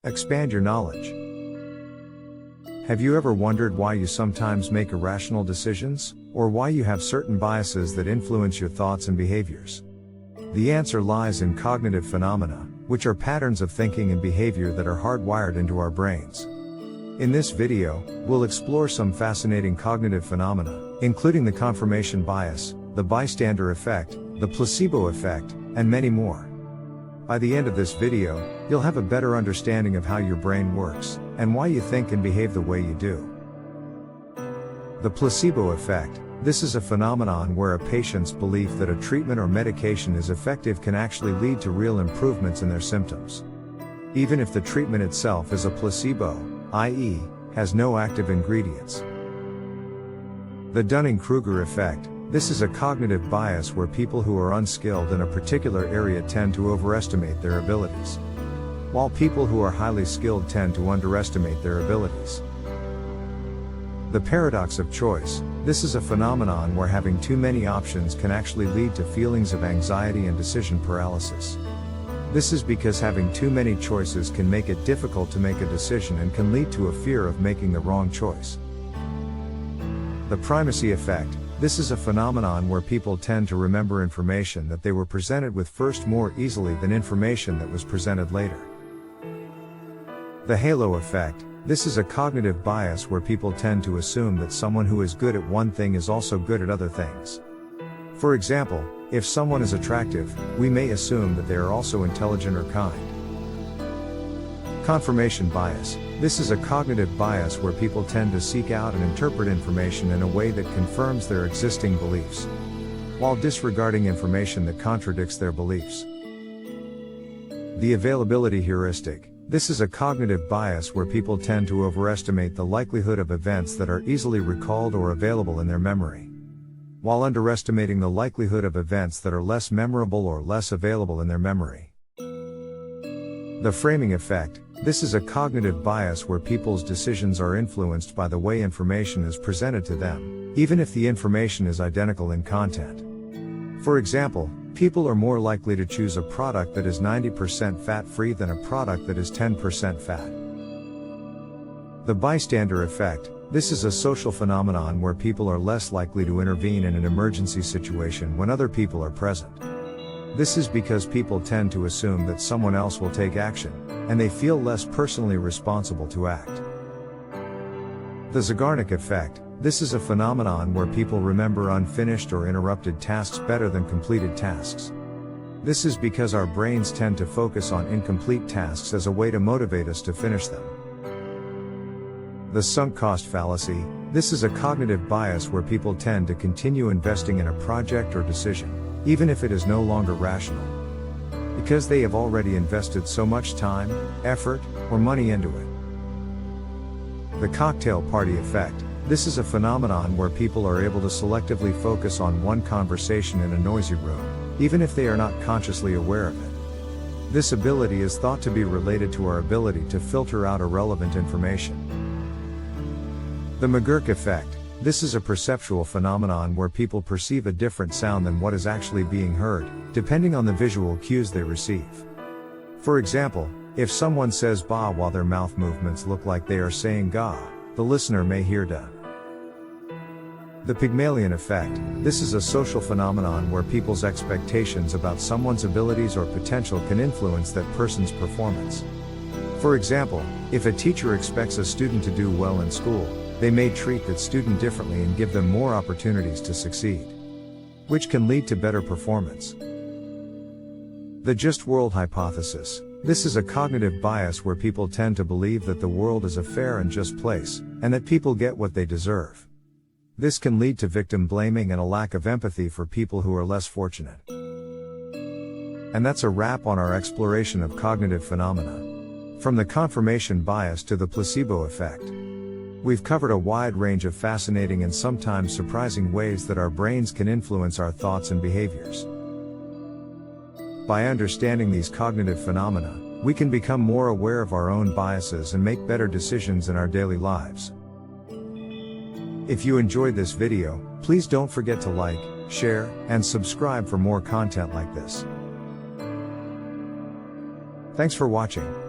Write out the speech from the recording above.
Expand your knowledge. Have you ever wondered why you sometimes make irrational decisions, or why you have certain biases that influence your thoughts and behaviors? The answer lies in cognitive phenomena, which are patterns of thinking and behavior that are hardwired into our brains. In this video, we'll explore some fascinating cognitive phenomena, including the confirmation bias, the bystander effect, the placebo effect, and many more. By the end of this video, you'll have a better understanding of how your brain works, and why you think and behave the way you do. The placebo effect. This is a phenomenon where a patient's belief that a treatment or medication is effective can actually lead to real improvements in their symptoms. Even if the treatment itself is a placebo, i.e., has no active ingredients. The Dunning-Kruger effect. This is a cognitive bias where people who are unskilled in a particular area tend to overestimate their abilities, while people who are highly skilled tend to underestimate their abilities. The paradox of choice. This is a phenomenon where having too many options can actually lead to feelings of anxiety and decision paralysis. This is because having too many choices can make it difficult to make a decision and can lead to a fear of making the wrong choice. The primacy effect. This is a phenomenon where people tend to remember information that they were presented with first more easily than information that was presented later. The halo effect. This is a cognitive bias where people tend to assume that someone who is good at one thing is also good at other things. For example, if someone is attractive, we may assume that they are also intelligent or kind. Confirmation bias. This is a cognitive bias where people tend to seek out and interpret information in a way that confirms their existing beliefs, while disregarding information that contradicts their beliefs. The availability heuristic. This is a cognitive bias where people tend to overestimate the likelihood of events that are easily recalled or available in their memory, while underestimating the likelihood of events that are less memorable or less available in their memory. The framing effect. This is a cognitive bias where people's decisions are influenced by the way information is presented to them, even if the information is identical in content. For example, people are more likely to choose a product that is 90% fat-free than a product that is 10% fat. The bystander effect. This is a social phenomenon where people are less likely to intervene in an emergency situation when other people are present. This is because people tend to assume that someone else will take action, and they feel less personally responsible to act. The Zeigarnik effect. This is a phenomenon where people remember unfinished or interrupted tasks better than completed tasks. This is because our brains tend to focus on incomplete tasks as a way to motivate us to finish them. The sunk cost fallacy. This is a cognitive bias where people tend to continue investing in a project or decision, even if it is no longer rational, because they have already invested so much time, effort, or money into it. The cocktail party effect. This is a phenomenon where people are able to selectively focus on one conversation in a noisy room, even if they are not consciously aware of it. This ability is thought to be related to our ability to filter out irrelevant information. The McGurk effect. This is a perceptual phenomenon where people perceive a different sound than what is actually being heard, depending on the visual cues they receive. For example, if someone says ba while their mouth movements look like they are saying ga, the listener may hear da. The Pygmalion effect. This is a social phenomenon where people's expectations about someone's abilities or potential can influence that person's performance. For example, if a teacher expects a student to do well in school, they may treat that student differently and give them more opportunities to succeed, which can lead to better performance. The just world hypothesis. This is a cognitive bias where people tend to believe that the world is a fair and just place, and that people get what they deserve. This can lead to victim blaming and a lack of empathy for people who are less fortunate. And that's a wrap on our exploration of cognitive phenomena, from the confirmation bias to the placebo effect. We've covered a wide range of fascinating and sometimes surprising ways that our brains can influence our thoughts and behaviors. By understanding these cognitive phenomena, we can become more aware of our own biases and make better decisions in our daily lives. If you enjoyed this video, please don't forget to like, share, and subscribe for more content like this. Thanks for watching.